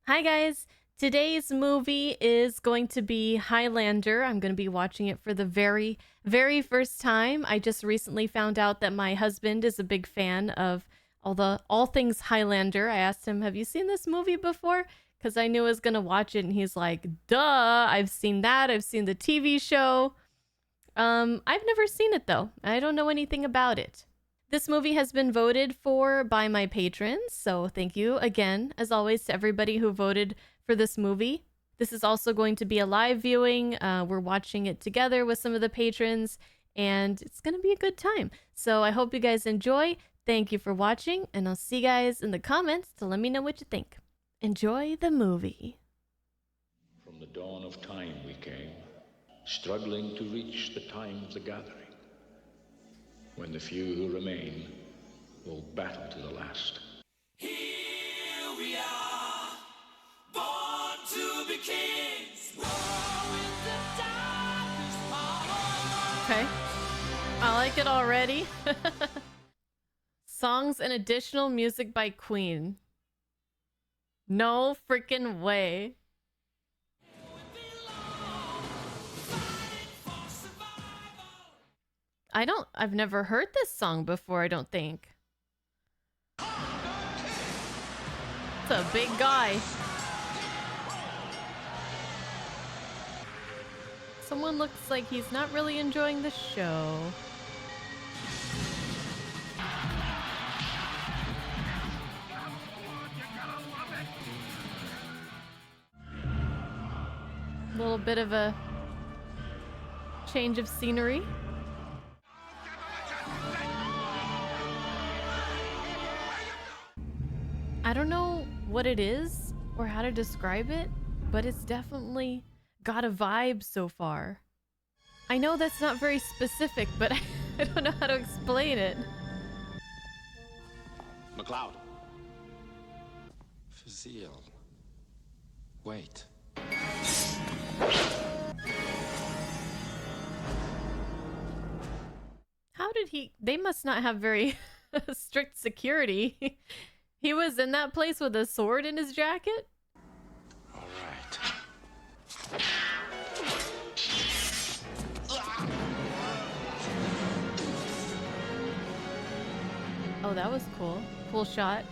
Hi guys! Today's movie is going to be Highlander. I'm going to be watching it for the very first time. I just recently found out that my husband is a big fan of all things Highlander. I asked him, "Have you seen this movie before?" Because I knew I was going to watch it, and he's like, "Duh! I've seen that. I've seen the TV show." I've never seen it though. I don't know anything about it. This movie has been voted for by my patrons, so thank you again, as always, to everybody who voted for this movie. This is also going to be a live viewing. We're watching it together with some of the patrons, and it's going to be a good time. So I hope you guys enjoy. Thank you for watching, and I'll see you guys in the comments to let me know what you think. Enjoy the movie. From the dawn of time we came, struggling to reach the time of the gathering, when the few who remain will battle to the last. Here we are, born to be kings. Okay. I like it already. Songs and additional music by Queen. No freaking way. I've never heard this song before, I don't think. It's a big guy. Someone looks like he's not really enjoying the show. A little bit of a change of scenery. I don't know what it is or how to describe it, but it's definitely got a vibe so far. I know that's not very specific, but I don't know how to explain it. MacLeod. Fazil. Wait. How did he... They must not have very strict security. He was in that place with a sword in his jacket? All right. Oh, that was cool. Cool shot.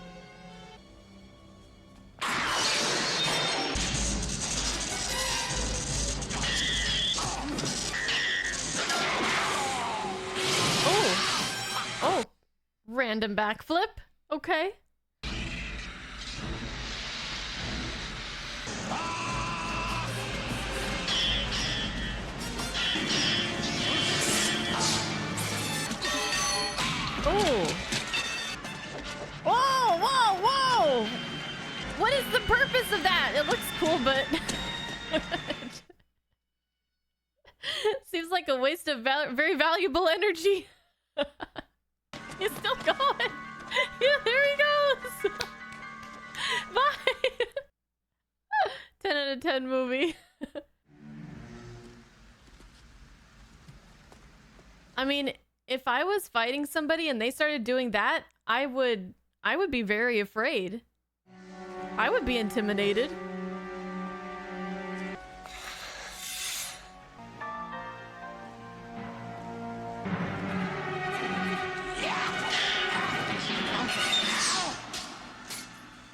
Oh! Oh! Random backflip? Okay. Oh! Whoa! Whoa! Whoa! What is the purpose of that? It looks cool, but... seems like a waste of very valuable energy. He's still going! Yeah, there he goes! Bye! 10 out of 10 movie. I mean... If I was fighting somebody and they started doing that, I would be very afraid. I would be intimidated.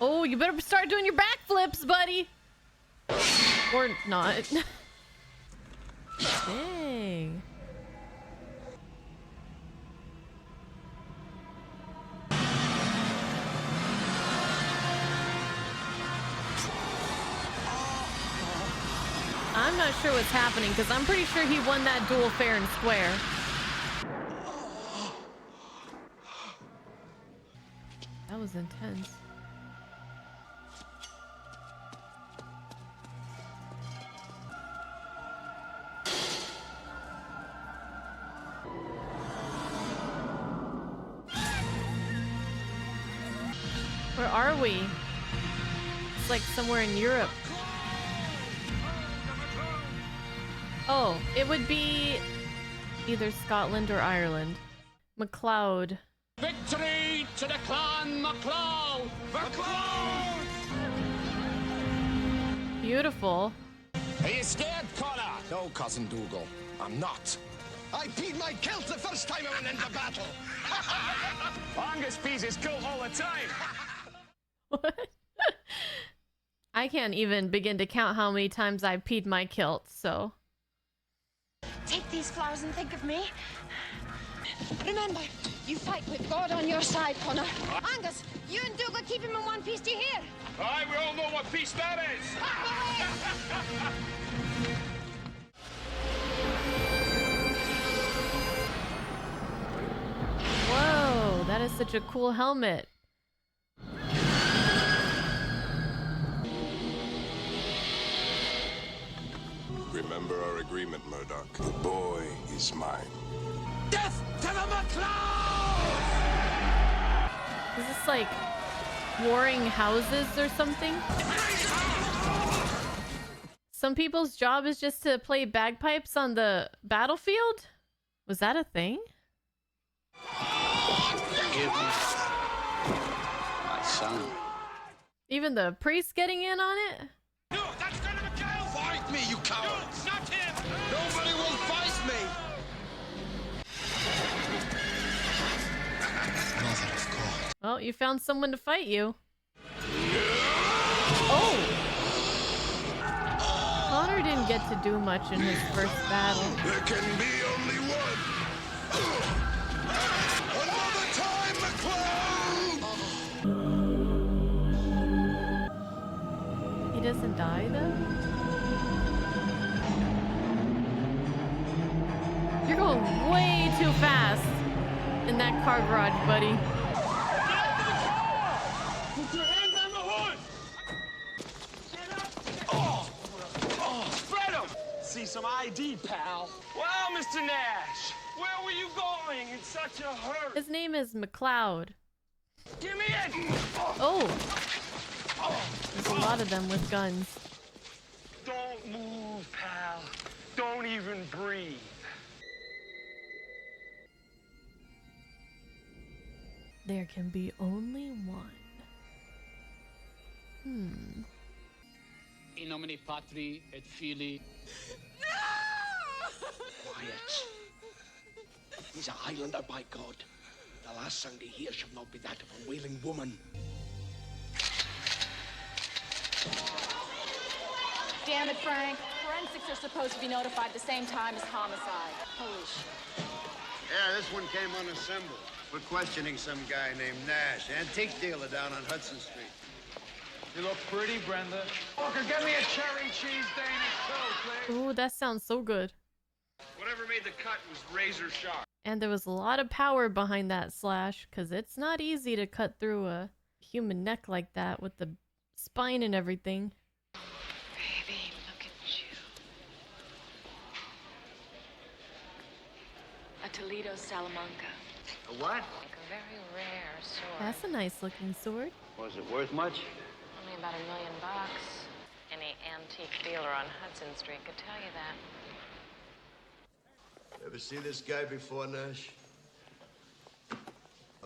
Oh, you better start doing your backflips, buddy. Or not. Dang. I'm not sure what's happening because I'm pretty sure he won that duel fair and square. That was intense. Where are we? It's like somewhere in Europe. Oh, it would be either Scotland or Ireland. MacLeod. Victory to the Clan MacLeod! MacLeod! beautiful. Are you scared, Connor? No, Cousin Dougal. I'm not. I peed my kilt the first time I went into battle. Angus pees his kilt all the time. What? I can't even begin to count how many times I've peed my kilt, so. Take these flowers and think of me. Remember, you fight with God on your side, Connor. Angus, you and Dougal keep him in one piece, do you hear? Aye, we all know what piece that is. Whoa, that is such a cool helmet. Remember our agreement, Murdoch. The boy is mine. Death to the MacLeod! Is this like warring houses or something? Some people's job is just to play bagpipes on the battlefield? Was that a thing? Forgive me, my son. Even the priest getting in on it? No, that's Connor MacLeod! Fight me, you coward! No, not him! Nobody will fight me! Mother of God. Well, you found someone to fight you. Oh! Connor didn't get to do much in his first battle. There can be only one. Another time, MacLeod! He doesn't die, though? You're going way too fast in that car garage, buddy. Put your hands on the hood! Spread 'em! See some ID, pal. Well, Mr. Nash, where were you going in such a hurry? His name is MacLeod. Give me it! Oh! There's a lot of them with guns. Don't move, pal. Don't even breathe. There can be only one. In nomine Patri et Filii. Quiet. He's a Highlander, by God. The last sound he hears shall not be that of a wailing woman. Damn it, Frank. Forensics are supposed to be notified the same time as homicide. Holy shit. Yeah, this one came unassembled. We're questioning some guy named Nash, antique dealer down on Hudson Street. You look pretty, Brenda. Walker, get me a cherry cheese Danish toast, please. Ooh, that sounds so good. Whatever made the cut was razor sharp. And there was a lot of power behind that slash, because it's not easy to cut through a human neck like that with the spine and everything. Baby, look at you. A Toledo Salamanca. A what? Like a very rare sword. That's a nice looking sword. Was it worth much? Only about $1 million. Any antique dealer on Hudson Street could tell you that. Ever see this guy before, Nash?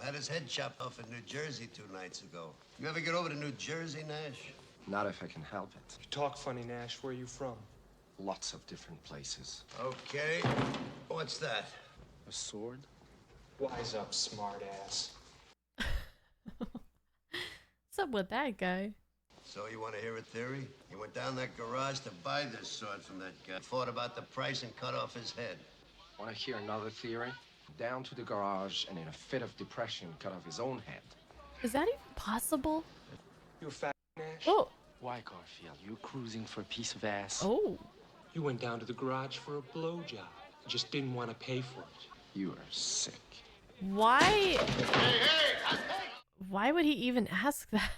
Had his head chopped off in New Jersey 2 nights ago. You ever get over to New Jersey, Nash? Not if I can help it. You talk funny, Nash. Where are you from? Lots of different places. Okay. What's that? A sword? Wise up, smartass. What's up with that guy? So you want to hear a theory? You went down that garage to buy this sword from that guy. Thought about the price and cut off his head. Want to hear another theory? Down to the garage and in a fit of depression cut off his own head. Is that even possible? You a fat Nash? Oh! Why, Garfield? You cruising for a piece of ass? Oh! You went down to the garage for a blowjob. Just didn't want to pay for it. You are sick. Why? Why would he even ask that?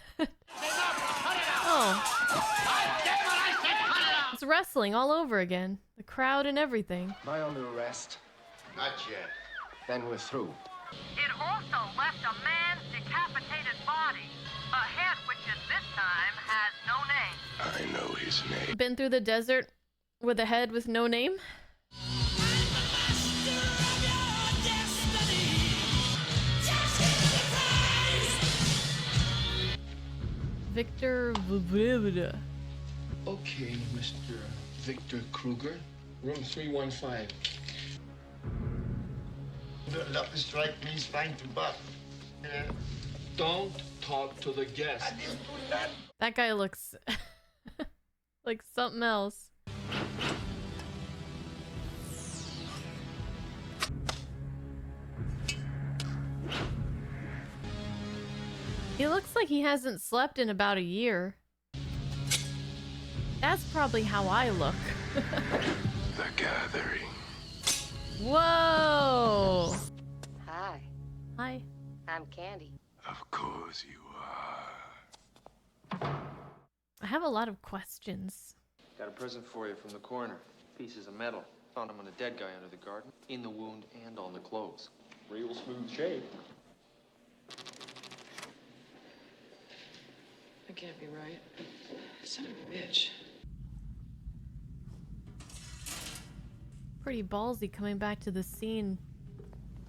Oh. It's wrestling all over again. The crowd and everything. Am I under arrest? Not yet. Then we're through. It also left a man's decapitated body, a head which at this time has no name. I know his name. Been through the desert with a head with no name? Victor Vuvivda. Okay, Mr. Victor Kruger. Room 315. Love to strike, please find the buck. Don't talk to the guest. That guy looks like something else. He looks like he hasn't slept in about a year. That's probably how I look. The gathering. Whoa! Hi, Hi. I'm Candy. Of course you are. I have a lot of questions. Got a present for you from the coroner. Pieces of metal. Found them on a dead guy under the garden, in the wound and on the clothes. Real smooth shape. That can't be right. Son of a bitch. Pretty ballsy coming back to the scene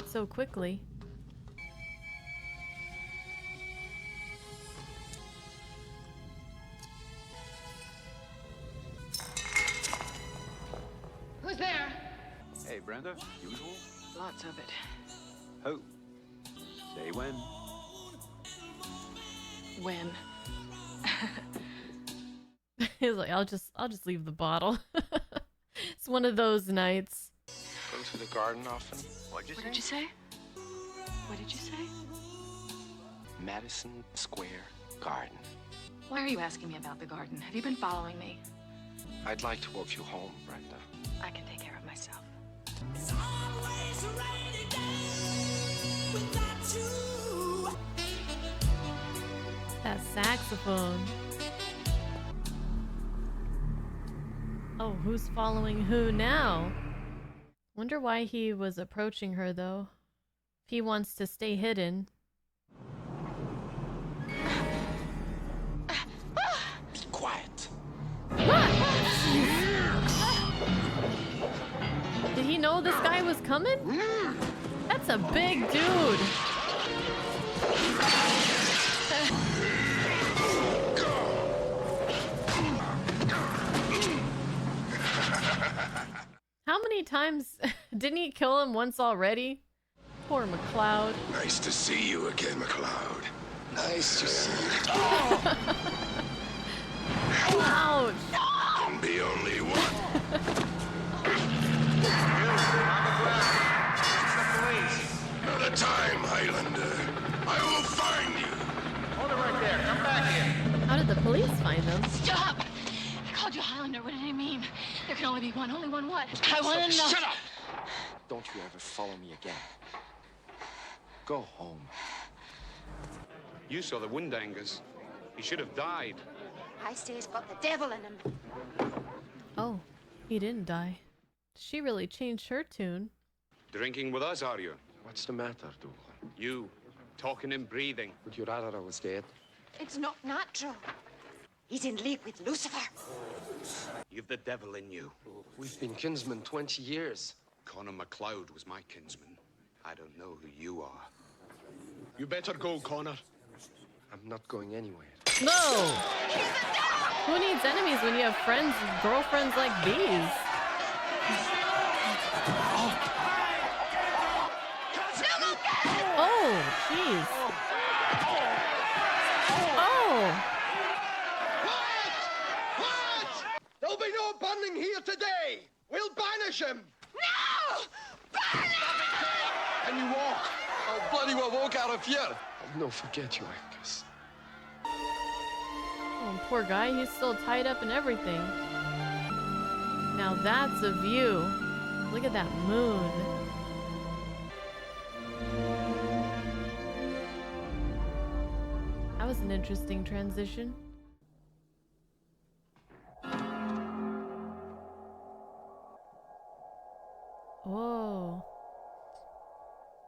so quickly. Who's there? Hey, Brenda. Usual? Lots of it. Who? Say when. When? He's like, I'll just leave the bottle. It's one of those nights. Go to the garden often? What did you say? What did you say? Madison Square Garden. Why are you asking me about the garden? Have you been following me? I'd like to walk you home, Brenda. I can take care of myself. It's always a rainy day without you. That saxophone. Oh, who's following who now? Wonder why he was approaching her, though. If he wants to stay hidden. Be quiet. Did he know this guy was coming? That's a big dude. How many times didn't he kill him once already? Poor MacLeod. Nice to see you again, MacLeod. Nice to see you. Ouch. Can be only one. Another time, Highlander. I will find you. Hold it right there. Come back here. How did the police find them? Stop! I called you Highlander. What did I mean? There can only be one. Only one what? I want to know. Shut up! Don't you ever follow me again. Go home. You saw the Windangers. He should have died. I say he's got the devil in him. Oh, he didn't die. She really changed her tune. Drinking with us, are you? What's the matter, Dougal? You, talking and breathing. Would you rather I was dead? It's not natural. He's in league with Lucifer. You've the devil in you. We've been kinsmen 20 years. Connor MacLeod was my kinsman. I don't know who you are. You better go, Connor. I'm not going anywhere. No! Who needs enemies when you have friends and girlfriends like these? Oh, jeez. Oh! There'll be no burning here today. We'll banish him. No! Burn him! Can you walk? I'll bloody well walk out of here. I'll no forget you, Angus. Oh, poor guy, he's still tied up and everything. Now that's a view. Look at that moon. That was an interesting transition. Whoa.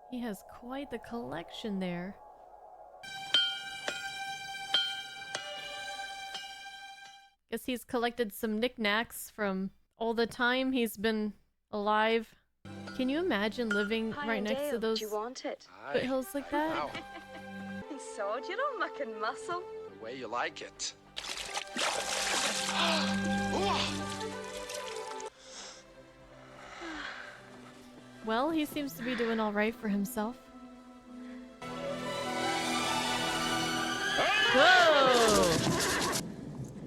He has quite the collection there. Guess he's collected some knickknacks from all the time he's been alive. Can you imagine living right next to those Do you want it? foothills like that? Ow. Sword, you don't muck and muscle. The way you like it. Well, he seems to be doing all right for himself. Whoa!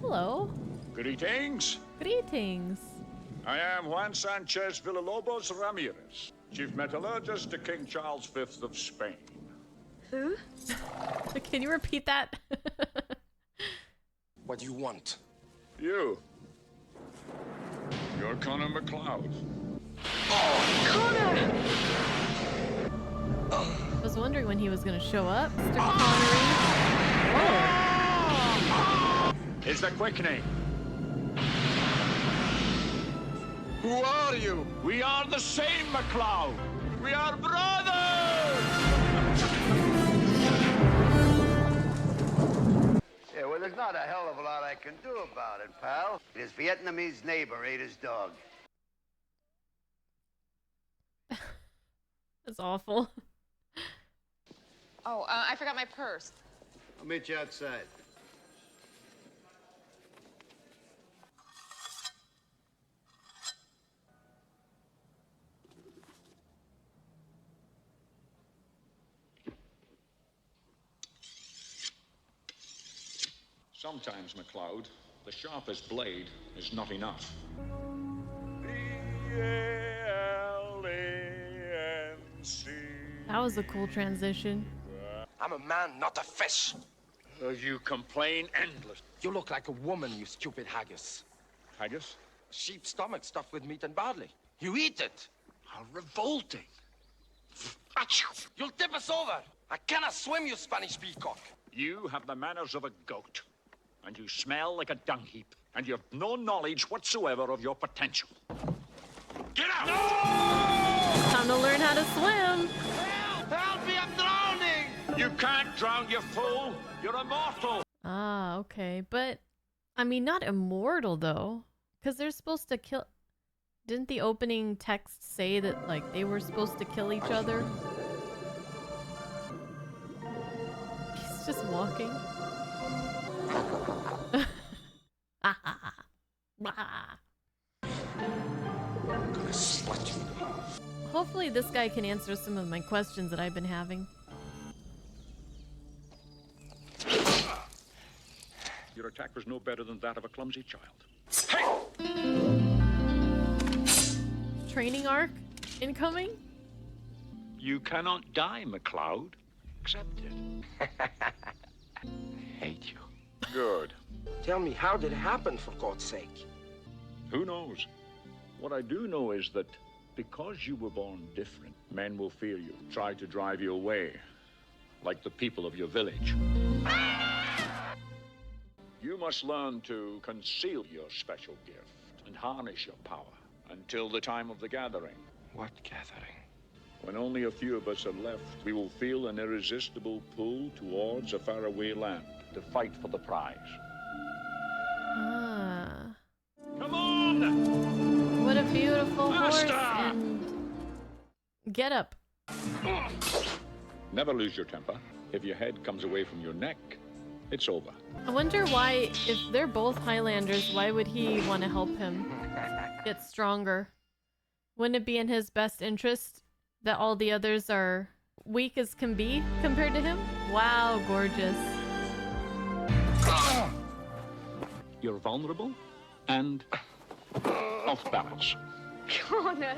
Hello. Greetings. Greetings. I am Juan Sánchez-Villalobos Ramírez, Chief Metallurgist to King Charles V of Spain. Who? Can you repeat that? What do you want? You. You're Connor MacLeod. Connor! I was wondering when he was going to show up. Mr. Connery. Oh. Is the quickening. Who are you? We are the same MacLeod. We are brothers! Yeah, well, there's not a hell of a lot I can do about it, pal. His Vietnamese neighbor ate his dog. That's awful. Oh, I forgot my purse. I'll meet you outside. Sometimes, MacLeod, the sharpest blade is not enough. That was a cool transition. I'm a man, not a fish. You complain endless. You look like a woman, you stupid haggis. Haggis? Sheep's stomach stuffed with meat and barley. You eat it. How revolting. Achoo! You'll tip us over. I cannot swim, you Spanish peacock. You have the manners of a goat, and you smell like a dung heap, and you have no knowledge whatsoever of your potential. Get out! No! Time to learn how to swim. Help me, I'm drowning! You can't drown, you fool! You're immortal! Ah, okay. But, I mean, not immortal, though. Because they're supposed to kill... Didn't the opening text say that, like, they were supposed to kill each other? He's just walking. Hopefully this guy can answer some of my questions that I've been having. Your attack was no better than that of a clumsy child. Training arc incoming? You cannot die, MacLeod. Accept it. Hate you. Good. Tell me, how did it happen, for God's sake? Who knows? What I do know is that because you were born different, men will fear you, try to drive you away, like the people of your village. You must learn to conceal your special gift and harness your power until the time of the gathering. What gathering? When only a few of us are left, we will feel an irresistible pull towards a faraway land to fight for the prize. Ah. Come on! What a beautiful Master! horse and... Get up. Never lose your temper. If your head comes away from your neck, it's over. I wonder why, if they're both Highlanders, why would he want to help him get stronger? Wouldn't it be in his best interest that all the others are weak as can be compared to him? Wow, gorgeous. You're vulnerable and off balance. Connor.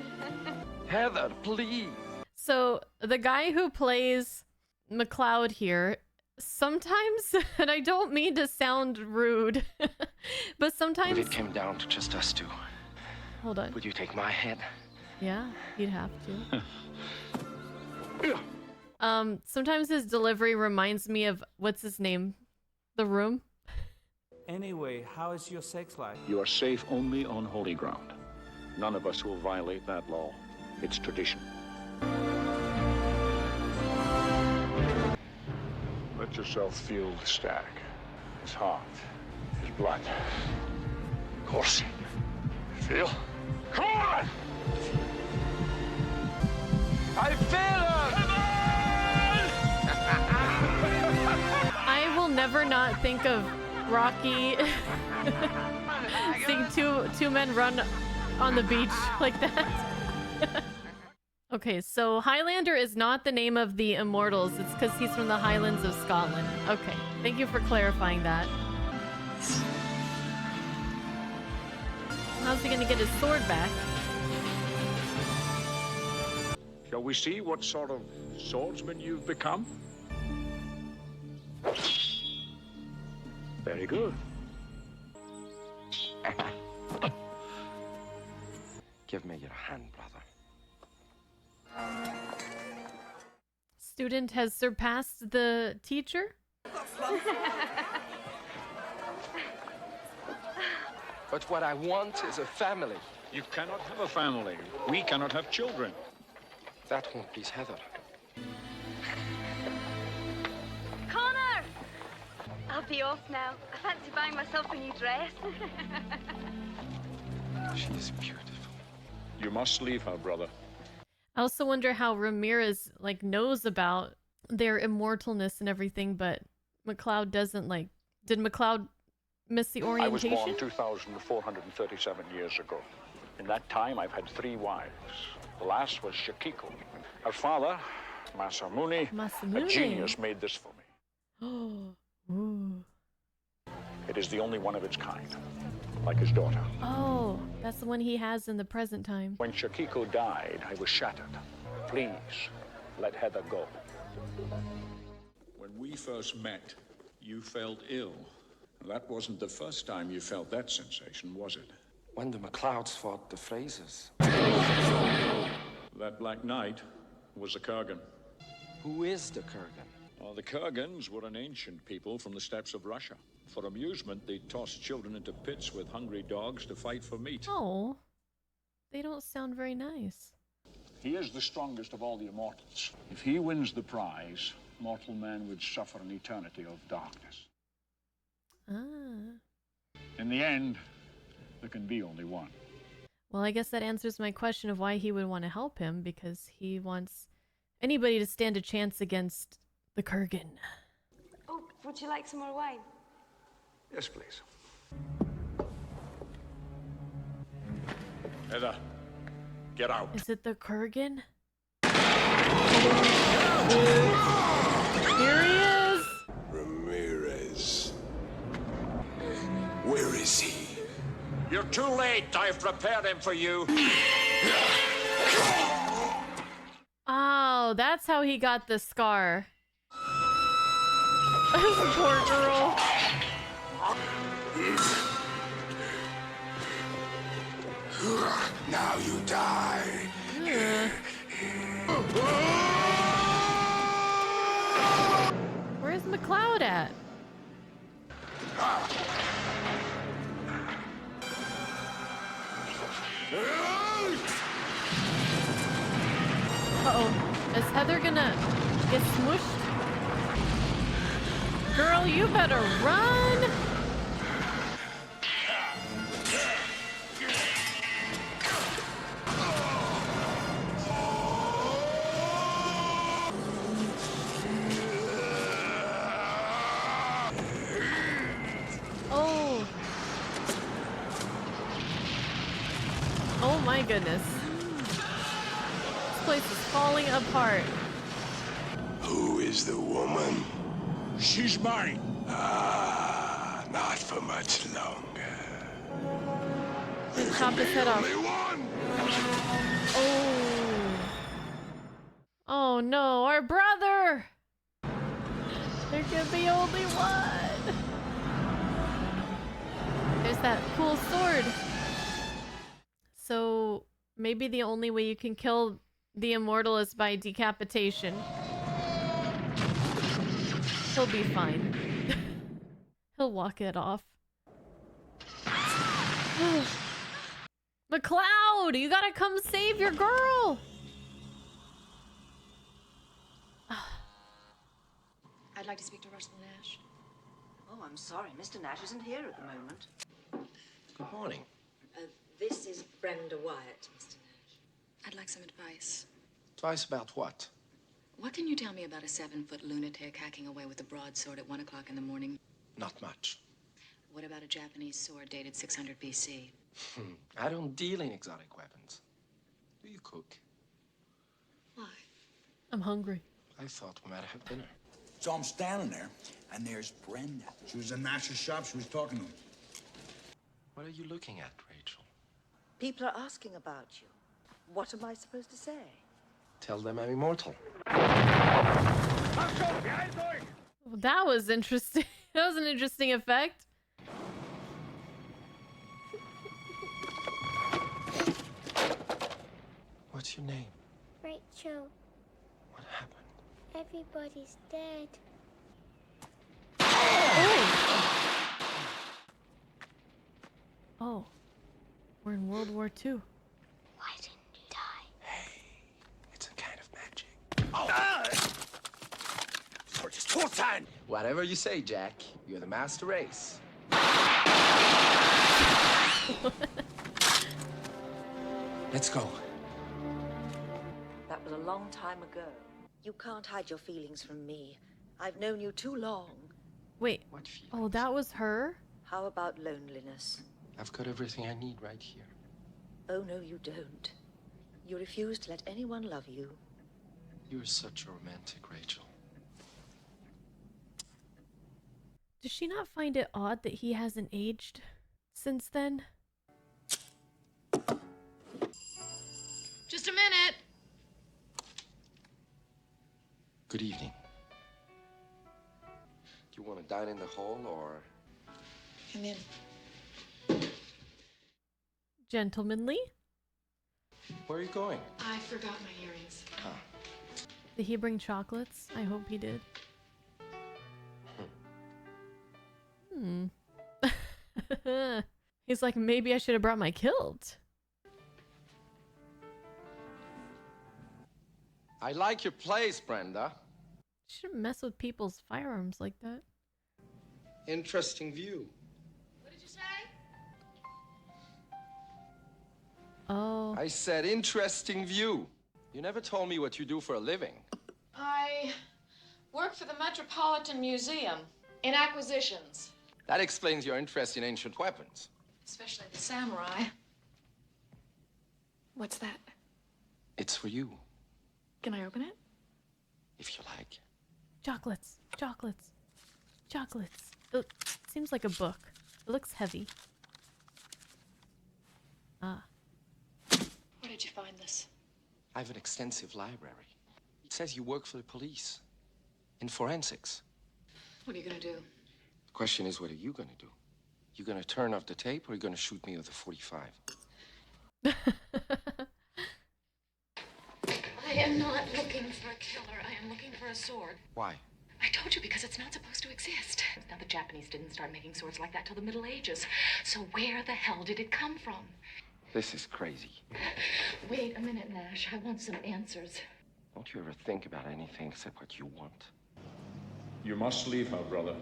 Heather, please. So, the guy who plays MacLeod here, sometimes, and I don't mean to sound rude, but sometimes... If it came down to just us two, hold on. would you take my head? Yeah, you'd have to. Sometimes his delivery reminds me of, what's his name? The Room? Anyway, how is your sex life? You are safe only on holy ground. None of us will violate that law. It's tradition. Let yourself feel the static. His heart, his blood. Horse. Feel? Come on! I feel her! I will never not think of Rocky seeing two men run on the beach like that. Okay, so Highlander is not the name of the immortals. It's because he's from the Highlands of Scotland. Okay, thank you for clarifying that. How's he gonna get his sword back? Shall we see what sort of swordsman you've become? Very good. Give me your hand, brother. Student has surpassed the teacher? But what I want is a family. You cannot have a family. We cannot have children. That won't please Heather. Connor! I'll be off now. I fancy buying myself a new dress. She is beautiful. You must leave her, brother. I also wonder how Ramirez like knows about their immortalness and everything, but MacLeod doesn't. Like, did MacLeod miss the orientation? I was born 2,437 years ago. In that time, I've had 3 wives. The last was Shakiko. Her father, Masamune, a genius, made this for me. Ooh. It is the only one of its kind, like his daughter. Oh, that's the one he has in the present time. When Shakiko died, I was shattered. Please, let Heather go. When we first met, you felt ill. That wasn't the first time you felt that sensation, was it? When the MacLeods fought the Frasers. That black night was the Kurgan. Who is the Kurgan? Well, the Kurgans were an ancient people from the steppes of Russia. For amusement, they tossed children into pits with hungry dogs to fight for meat. Oh, they don't sound very nice. He is the strongest of all the immortals. If he wins the prize, mortal man would suffer an eternity of darkness. Ah. In the end, there can be only one. Well, I guess that answers my question of why he would want to help him, because he wants anybody to stand a chance against the Kurgan. Oh, would you like some more wine? Yes, please. Heather, get out. Is it the Kurgan? Here he is! Ramirez. Where is he? You're too late. I've prepared him for you. Oh, that's how he got the scar. Poor girl. Now you die. Where's MacLeod at? Uh-oh. Is Heather gonna get smushed? Girl, you better run! Oh. Oh my goodness. This place is falling apart. Who is the woman? She's mine. Ah, not for much longer. Chop his head off. Oh. Oh no, our brother! There can be only one. There's that cool sword. So maybe the only way you can kill the immortal is by decapitation. He'll be fine. He'll walk it off. MacLeod, you gotta come save your girl! I'd like to speak to Russell Nash. Oh, I'm sorry. Mr. Nash isn't here at the moment. Good morning. This is Brenda Wyatt, Mr. Nash. I'd like some advice. Advice about what? What can you tell me about a 7-foot lunatic hacking away with a broadsword at 1 o'clock in the morning? Not much. What about a Japanese sword dated 600 BC? I don't deal in exotic weapons. Do you cook? I'm hungry. I thought we might have dinner. So I'm standing there, and there's Brenda. She was in Nash's shop. She was talking to him. What are you looking at, Rachel? People are asking about you. What am I supposed to say? Tell them I'm immortal. Well, that was interesting. That was an interesting effect. What's your name? Rachel, What happened? everybody's dead. Oh, we're in World War II. Why didn't you die? It's a kind of magic. For just full time. Whatever you say, Jack. You're the master race. Let's go. That was a long time ago. You can't hide your feelings from me. I've known you too long. Wait. Oh, that was her? How about loneliness? I've got everything I need right here. Oh, no, you don't. You refuse to let anyone love you. You're such a romantic, Rachel. Does she not find it odd that he hasn't aged since then? Just a minute. Good evening. Do you want to dine in the hall or... Come in. Gentlemanly? Where are you going? I forgot my earrings. Huh. Did he bring chocolates? I hope he did. He's like, maybe I should have brought my kilt. I like your place, Brenda. Shouldn't mess with people's firearms like that. Interesting view. What did you say? Oh. I said interesting view. You never told me what you do for a living. I work for the Metropolitan Museum in acquisitions. That explains your interest in ancient weapons. Especially the samurai. What's that? It's for you, Can I open it? if you like. Chocolates. Chocolates. Chocolates. It seems like a book. It looks heavy. Ah. Where did you find this? I have an extensive library. It says you work for the police. In forensics. What are you gonna do? The question is, what are you gonna do? You gonna turn off the tape or are you gonna shoot me with a 45? I am not looking for a killer. I am looking for a sword. Why? I told you because it's not supposed to exist. Now, the Japanese didn't start making swords like that till the Middle Ages. So where the hell did it come from? This is crazy. Wait a minute, Nash. I want some answers. Don't you ever think about anything except what you want? You must leave her, brother.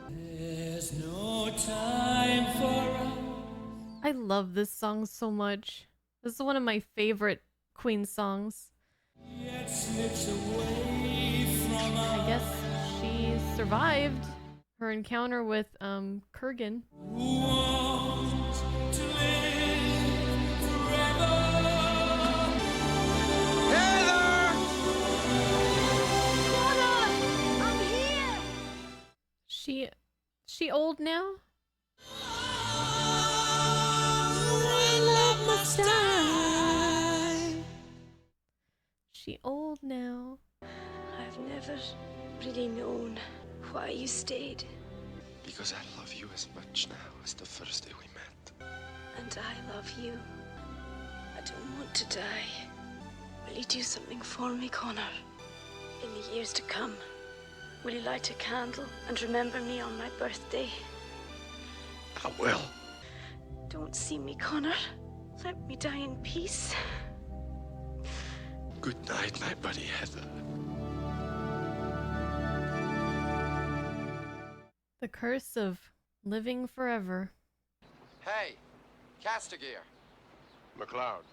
There's no time for us. I love this song so much. This is one of my favorite Queen songs. Yet slips away from us. I guess she survived her encounter with Kurgan. Who wants to live forever? Heather! I'm here! She old now? Love must die. She old now. I've never really known why you stayed. Because I love you as much now as the first day we met. And I love you. I don't want to die. Will you do something for me, Connor? In the years to come, will you light a candle and remember me on my birthday? I will. Don't see me, Connor. Let me die in peace. Good night, my buddy Heather. The curse of living forever. Hey, Castigear. MacLeod.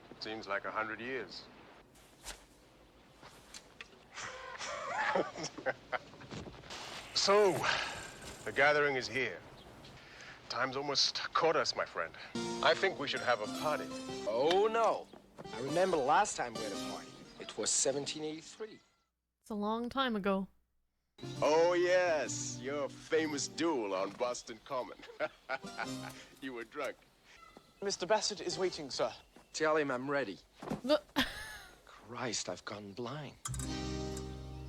It seems like 100 years. So, the gathering is here. Time's almost caught us, my friend. I think we should have a party. Oh, no. I remember the last time we had a party. It was 1783. It's a long time ago. Oh, yes, your famous duel on Boston Common. You were drunk. Mr. Bassett is waiting, sir. Tell him I'm ready. Christ, I've gone blind.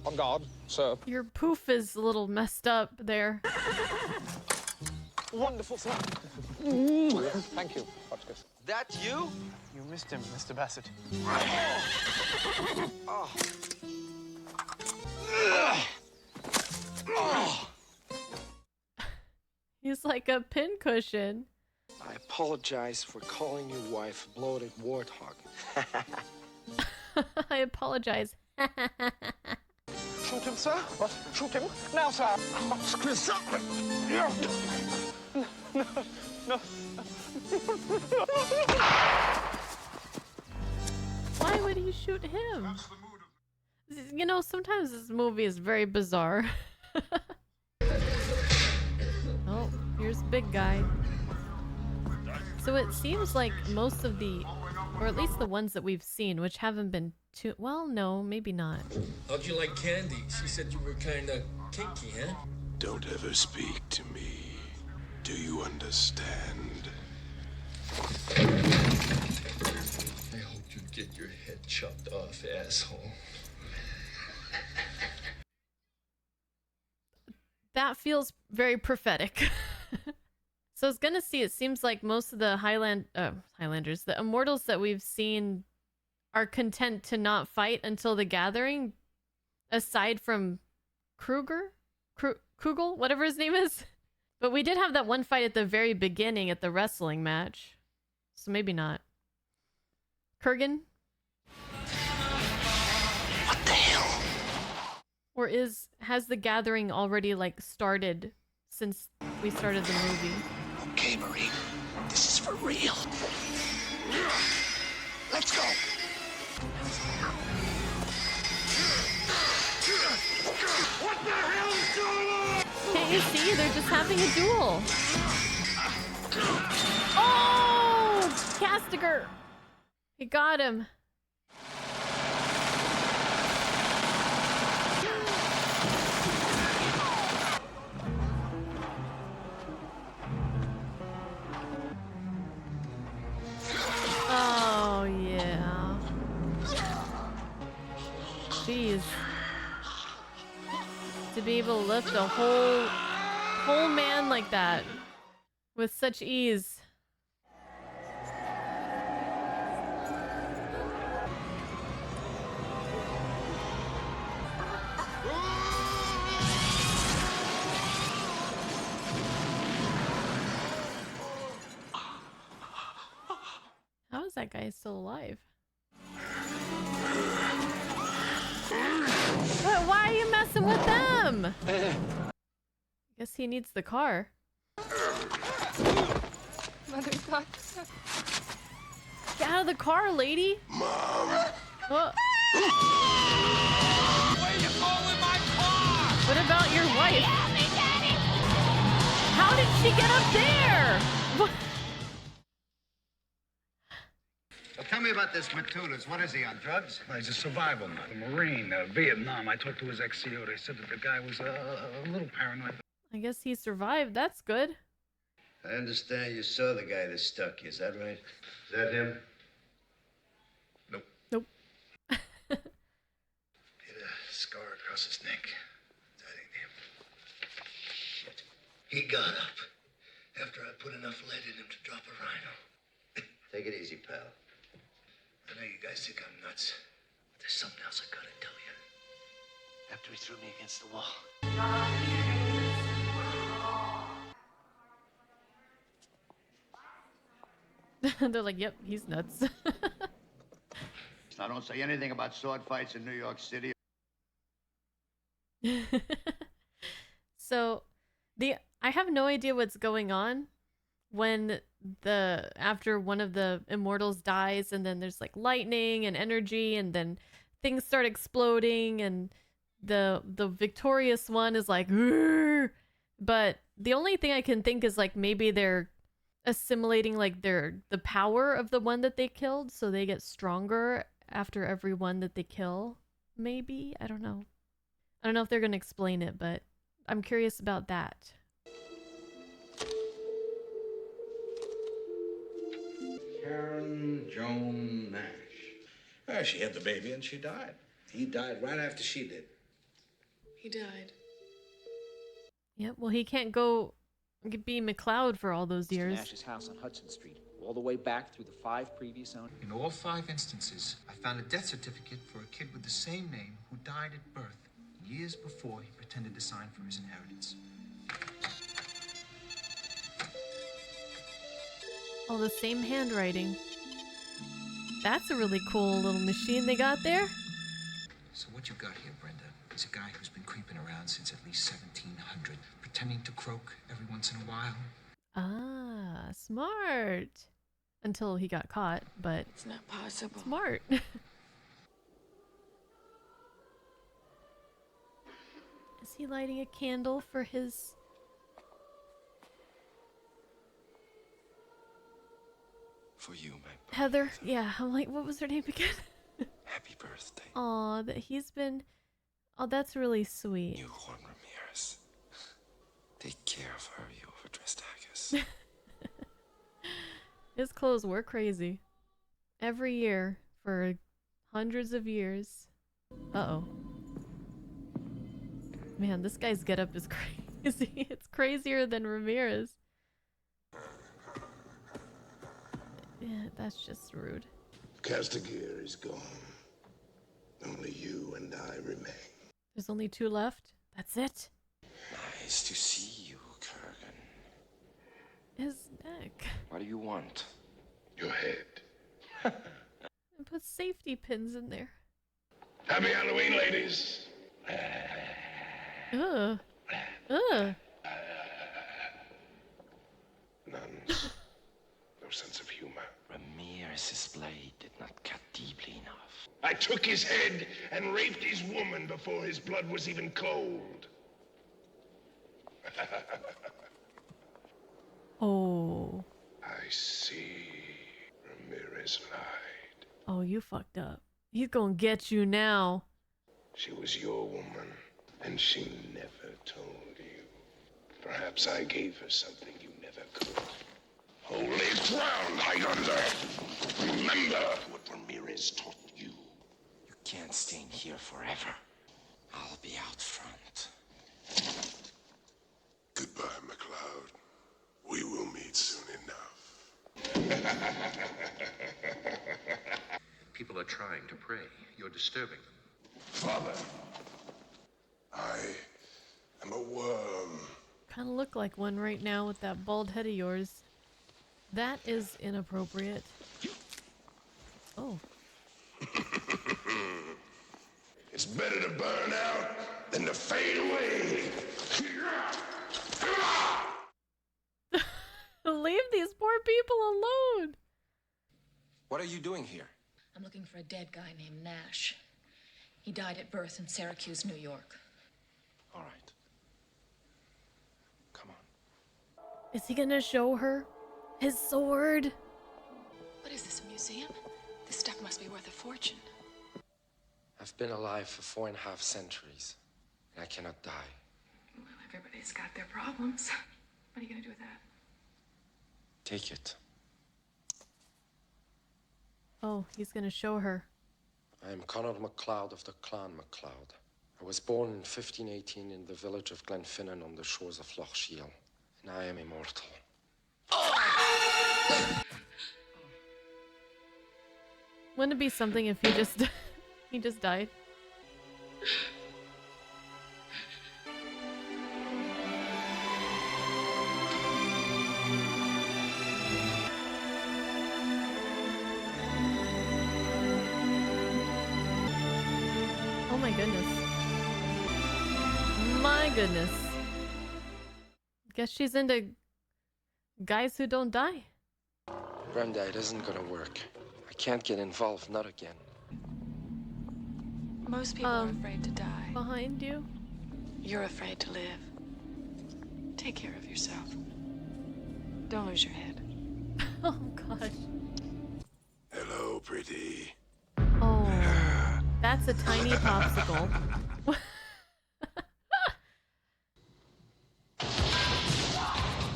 On guard, sir. Your poof is a little messed up there. Wonderful, sir. Thank you, Hotchkiss. That you? You missed him, Mr. Bassett. Oh. Oh. He's like a pincushion. I apologize for calling your wife a bloated warthog. I apologize. Shoot him, sir? What? Shoot him? Now, sir! Chris! No! No! Why would he shoot him? You know, sometimes this movie is very bizarre. Oh, here's the big guy. So it seems like most of the, or at least the ones that we've seen, which haven't been too, well, no, maybe not. How'd you like candy? She said you were kinda kinky, huh? Don't ever speak to me. Do you understand? I hope you get your head chopped off, asshole. That feels very prophetic. So I was gonna see, it seems like most of the Highlanders, the immortals that we've seen are content to not fight until the gathering, aside from Kugel, whatever his name is. But we did have that one fight at the very beginning at the wrestling match. So maybe not. Kurgan? What the hell? Or has the gathering already like started since we started the movie? Okay, Marine. This is for real. Let's go. What the hell's going on? Can't you see? They're just having a duel. Oh! Castigar! He got him. Oh, yeah. Jeez. To be able to lift a whole man like that with such ease. How is that guy still alive? But why are you messing with them? I guess he needs the car. Motherfucker. Get out of the car, lady. Mom. Oh. Where you going with my car? What about your wife? How did she get up there? What? Well, tell me about this Matulas. What is he, on drugs? Well, he's a survival nut, a Marine, Vietnam. I talked to his ex-CO. They said that the guy was a little paranoid. I guess he survived. That's good. I understand you saw the guy that stuck you. Is that right? Is that him? Nope. Nope. He had a scar across his neck. That ain't him. Shit. He got up after I put enough lead in him to drop a rhino. Take it easy, pal. I know you guys think I'm nuts, but there's something else I gotta tell you. After he threw me against the wall. They're like, yep, he's nuts. Now, don't say anything about sword fights in New York City. So, I have no idea what's going on when after one of the immortals dies, and then there's like lightning and energy, and then things start exploding, and the victorious one is like, "Urgh!" But the only thing I can think is like maybe they're assimilating like the power of the one that they killed, so they get stronger after every one that they kill. Maybe? I don't know. I don't know if they're gonna explain it, but I'm curious about that. Karen Joan Nash. She had the baby and she died. He died right after she did. He died. Yep, well, he can't go be MacLeod for all those years. Nash's house on Hudson Street, all the way back through the 5 previous owners. In all 5 instances, I found a death certificate for a kid with the same name who died at birth years before he pretended to sign for his inheritance. Oh, the same handwriting. That's a really cool little machine they got there. So what you got here, Brenda, is a guy who's been creeping around since at least 1700, pretending to croak every once in a while. Ah, smart. Until he got caught, but it's not possible. Smart. Is he lighting a candle for his... For you, my Heather? Yeah, I'm like, what was her name again? happy birthday. Aw, that he's been... Oh, that's really sweet. You, Juan Ramirez. Take care of her, you overdressed haggis. His clothes were crazy. Every year, for hundreds of years. Uh-oh. Man, this guy's getup is crazy. It's crazier than Ramirez. Yeah, that's just rude. Castigier is gone. Only you and I remain. There's only 2 left? That's it? Nice to see you, Kurgan. His neck. What do you want? Your head. And put safety pins in there. Happy Halloween, ladies. Ugh. Ugh. None. No sense of humor. Ramirez's blade did not cut deeply enough. I took his head and raped his woman before his blood was even cold. Oh. I see. Ramirez lied. Oh, you fucked up. He's gonna get you now. She was your woman, and she never told you. Perhaps I gave her something you never could. Holy ground, Highlander! Remember what Ramirez taught you. You can't stay in here forever. I'll be out front. Goodbye, MacLeod. We will meet soon enough. People are trying to pray. You're disturbing them. Father, I am a worm. Kind of look like one right now with that bald head of yours. That is inappropriate. Oh. It's better to burn out than to fade away. Leave these poor people alone. What are you doing here? I'm looking for a dead guy named Nash. He died at birth in Syracuse, New York. All right. Come on. Is he gonna show her his sword? What is this, a museum? This stuff must be worth a fortune. I've been alive for 4.5 centuries, and I cannot die. Well, everybody's got their problems. What are you gonna do with that? Take it. Oh, he's gonna show her. I am Connor MacLeod of the Clan MacLeod. I was born in 1518 in the village of Glenfinnan on the shores of Loch Shiel, and I am immortal. Wouldn't it be something if he just he just died? Oh my goodness. My goodness. Guess she's into guys who don't die. Brenda, it isn't gonna work. I can't get involved, not again. Most people are afraid to die. Behind you? You're afraid to live. Take care of yourself. Don't lose your head. Oh gosh. Hello, pretty. Oh, that's a tiny popsicle.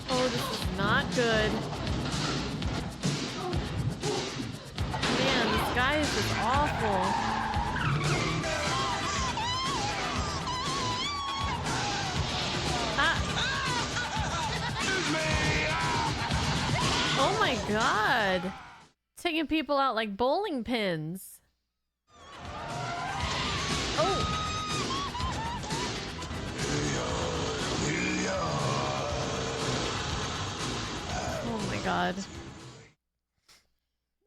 Oh, this is not good. Man, this guy is just awful. Oh my god. Taking people out like bowling pins. Oh. Oh my god.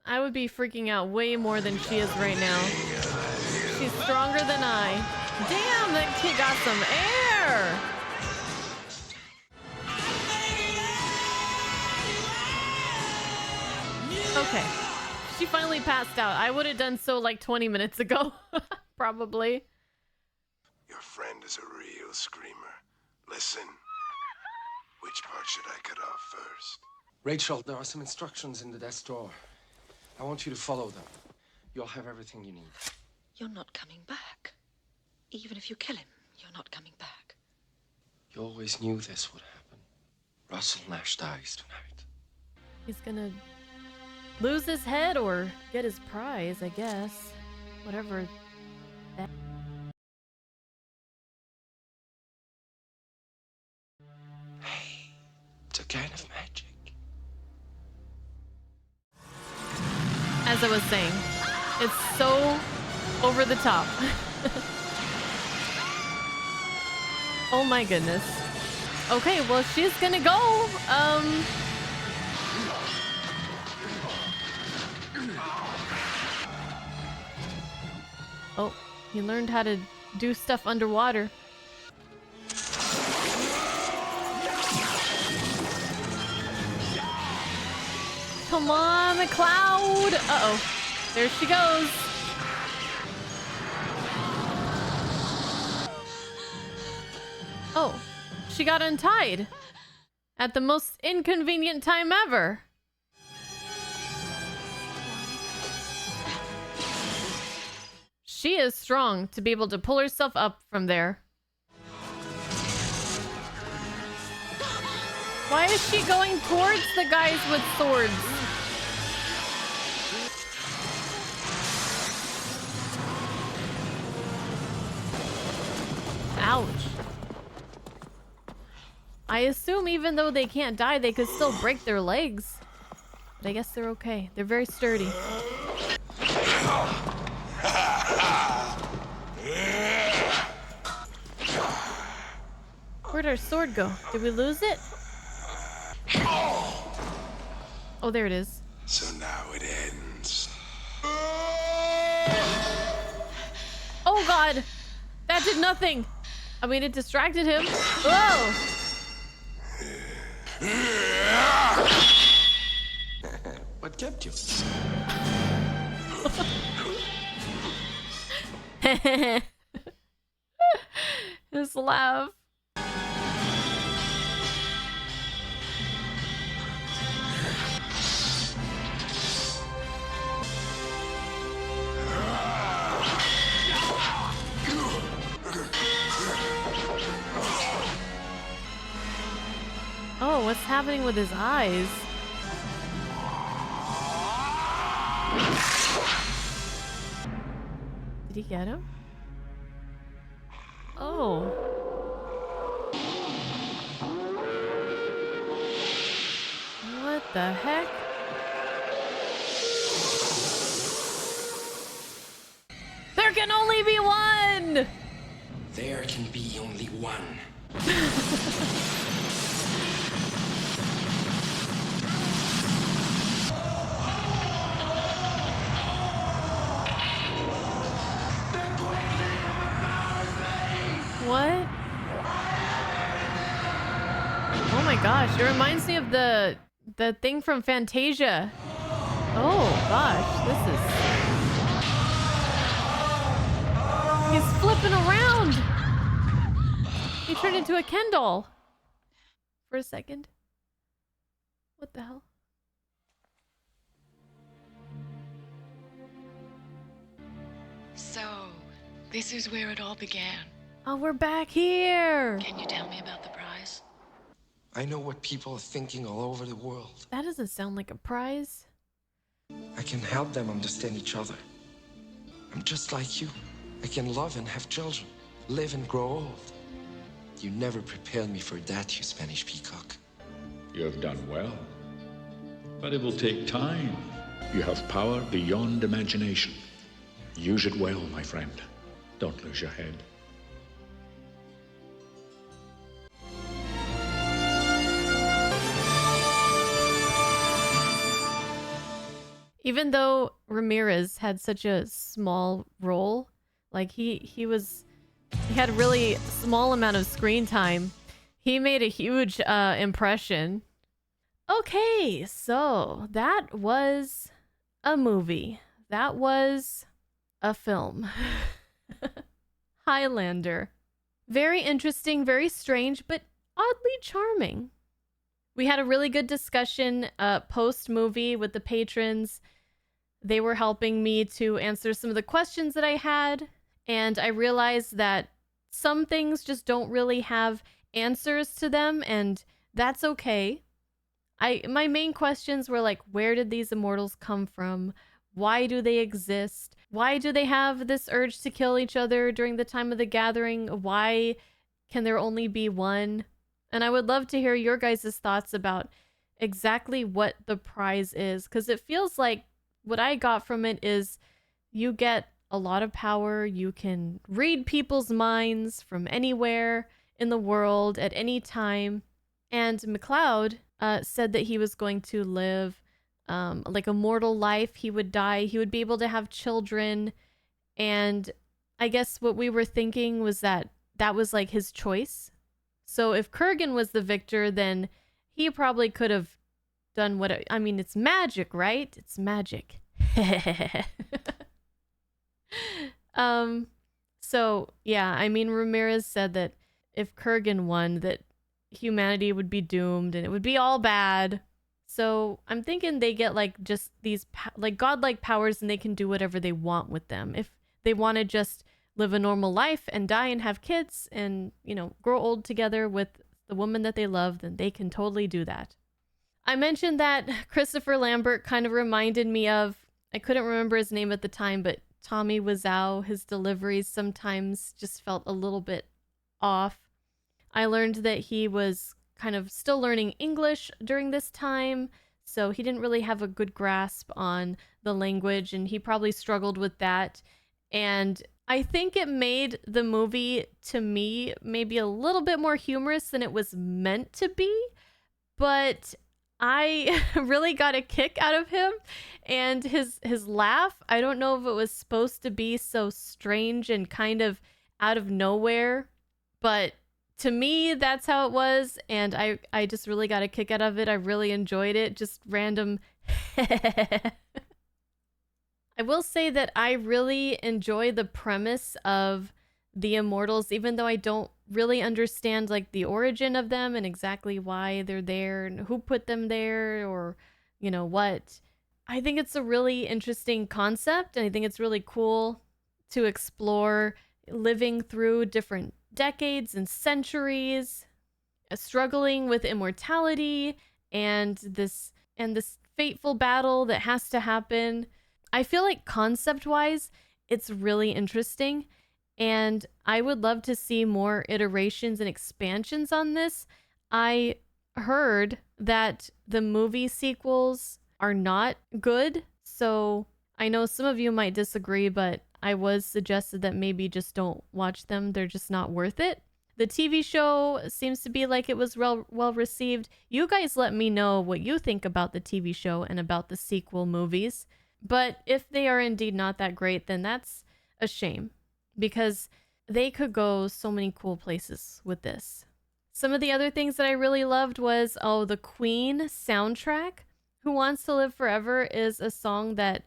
I would be freaking out way more than she is right now. She's stronger than I. Damn, that kid got some air! Okay. She finally passed out. I would have done so like 20 minutes ago. Probably. Your friend is a real screamer. Listen. Which part should I cut off first? Rachel, there are some instructions in the desk drawer. I want you to follow them. You'll have everything you need. You're not coming back. Even if you kill him, you're not coming back. You always knew this would happen. Russell Nash dies tonight. He's gonna lose his head or get his prize, I guess. Whatever that... Hey, it's a kind of magic. As I was saying, it's so over the top. Oh my goodness. Okay, well, she's gonna go. Oh, he learned how to do stuff underwater. Come on, MacLeod! Uh-oh. There she goes. Oh, she got untied. At the most inconvenient time ever. She is strong to be able to pull herself up from there. Why is she going towards the guys with swords? Ouch. I assume even though they can't die, they could still break their legs. But I guess they're okay. They're very sturdy. Where'd our sword go? Did we lose it? Oh, there it is. So now it ends. Oh god! That did nothing! I mean, it distracted him. Whoa! What kept you? His laugh. Oh, what's happening with his eyes? Did he get him? Oh. What the heck? There can only be one! There can be only one. What? Oh my gosh, it reminds me of the thing from Fantasia. Oh gosh, this is... He's flipping around! He turned into a Ken doll. For a second. What the hell? This is where it all began. Oh, we're back here. Can you tell me about the prize? I know what people are thinking all over the world. That doesn't sound like a prize. I can help them understand each other. I'm just like you. I can love and have children, live and grow old. You never prepared me for that, you Spanish peacock. You have done well. But it will take time. You have power beyond imagination. Use it well, my friend. Don't lose your head. Even though Ramirez had such a small role, like he had a really small amount of screen time, he made a huge impression. Okay, so that was a movie. That was a film. Highlander. Very interesting, very strange, but oddly charming. We had a really good discussion post-movie with the patrons. They were helping me to answer some of the questions that I had, and I realized that some things just don't really have answers to them, and that's okay. My main questions were like, where did these immortals come from? Why do they exist? Why do they have this urge to kill each other during the time of the gathering? Why can there only be one? And I would love to hear your guys' thoughts about exactly what the prize is, because it feels like what I got from it is you get a lot of power. You can read people's minds from anywhere in the world at any time. And MacLeod said that he was going to live like a mortal life. He would die. He would be able to have children. And I guess what we were thinking was that that was like his choice. So if Kurgan was the victor, then he probably could have done what... I mean, it's magic, right? It's magic. So, yeah, I mean, Ramirez said that if Kurgan won, that humanity would be doomed and it would be all bad. So I'm thinking they get like just these like godlike powers and they can do whatever they want with them. If they want to just live a normal life and die and have kids and, you know, grow old together with the woman that they love, then they can totally do that. I mentioned that Christopher Lambert kind of reminded me of, I couldn't remember his name at the time, but Tommy Wiseau. His deliveries sometimes just felt a little bit off. I learned that he was kind of still learning English during this time, so he didn't really have a good grasp on the language, and he probably struggled with that. And I think it made the movie, to me, maybe a little bit more humorous than it was meant to be, but I really got a kick out of him, and his laugh, I don't know if it was supposed to be so strange and kind of out of nowhere, but to me, that's how it was, and I just really got a kick out of it. I really enjoyed it, just random. I will say that I really enjoy the premise of the Immortals, even though I don't really understand like the origin of them and exactly why they're there and who put them there or, you know, what. I think it's a really interesting concept, and I think it's really cool to explore living through different decades and centuries, struggling with immortality and this fateful battle that has to happen. I feel like concept-wise, it's really interesting, and I would love to see more iterations and expansions on this. I heard that the movie sequels are not good, so I know some of you might disagree, but I was suggested that maybe just don't watch them. They're just not worth it. The TV show seems to be like it was well received. You guys let me know what you think about the TV show and about the sequel movies. But if they are indeed not that great, then that's a shame, because they could go so many cool places with this. Some of the other things that I really loved was, the Queen soundtrack. Who Wants to Live Forever is a song that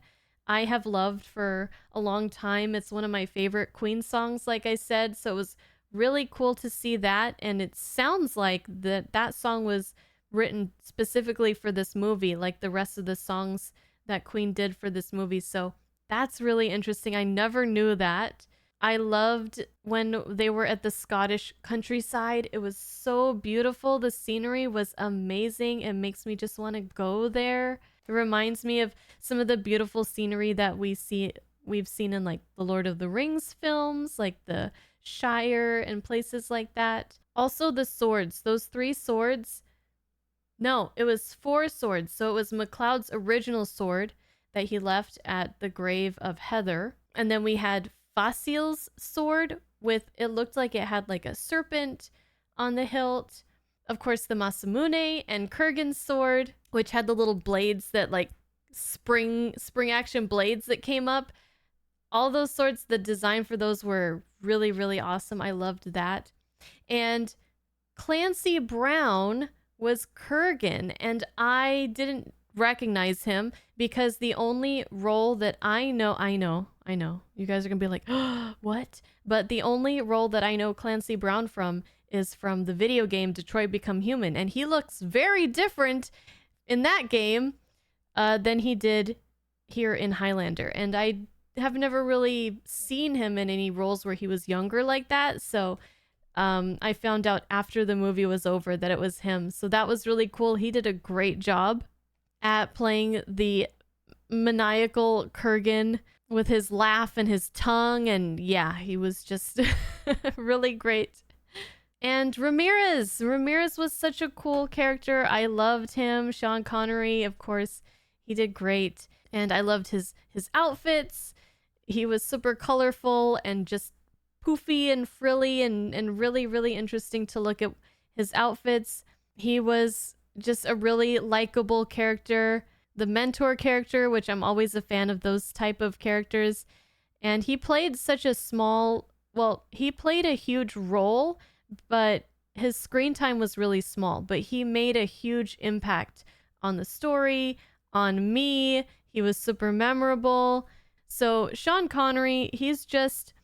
I have loved for a long time. It's one of my favorite Queen songs, like I said, so it was really cool to see that, and it sounds like that song was written specifically for this movie, like the rest of the songs that Queen did for this movie, so that's really interesting. I never knew that. I loved when they were at the Scottish countryside. It was so beautiful. The scenery was amazing. It makes me just want to go there. It reminds me of some of the beautiful scenery that we've seen in like the Lord of the Rings films, like the Shire and places like that. Also the swords, those 3 swords. No, it was 4 swords. So it was MacLeod's original sword that he left at the grave of Heather. And then we had Fasil's sword with, it looked like it had like a serpent on the hilt. Of course, the Masamune and Kurgan's sword, which had the little blades that like spring action blades that came up. All those swords, the design for those were really, really awesome. I loved that. And Clancy Brown was Kurgan, and I didn't recognize him because the only role that I know, you guys are gonna be like, oh, what? But the only role that I know Clancy Brown from is from the video game Detroit Become Human, and he looks very different in that game than he did here in Highlander. And I have never really seen him in any roles where he was younger like that, so I found out after the movie was over that it was him. So that was really cool. He did a great job at playing the maniacal Kurgan with his laugh and his tongue, and yeah, he was just really great. And Ramirez was such a cool character. I loved him. Sean Connery, of course, he did great, and I loved his outfits. He was super colorful and just poofy and frilly and really, really interesting to look at his outfits. He was just a really likable character. The mentor character, which I'm always a fan of those type of characters. And he played such a he played a huge role, but his screen time was really small. But he made a huge impact on the story, on me. He was super memorable. So Sean Connery, he's just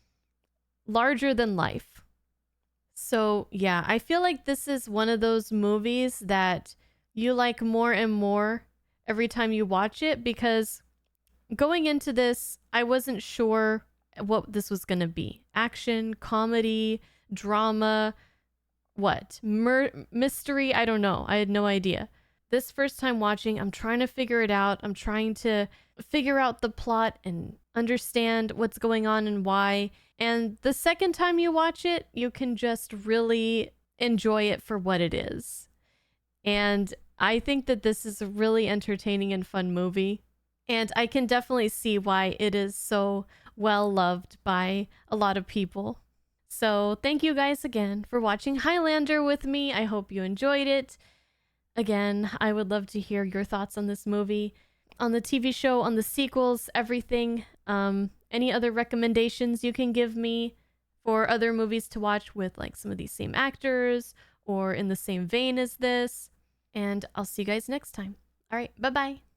larger than life. So yeah, I feel like this is one of those movies that you like more and more every time you watch it, because going into this, I wasn't sure what this was going to be. Action, comedy, drama, what? Mystery? I don't know. I had no idea. This first time watching, I'm trying to figure it out. I'm trying to figure out the plot and understand what's going on and why. And the second time you watch it, you can just really enjoy it for what it is. And I think that this is a really entertaining and fun movie. And I can definitely see why it is so well loved by a lot of people. So thank you guys again for watching Highlander with me. I hope you enjoyed it. Again, I would love to hear your thoughts on this movie, on the TV show, on the sequels, everything. Any other recommendations you can give me for other movies to watch with like some of these same actors or in the same vein as this. And I'll see you guys next time. All right, bye-bye.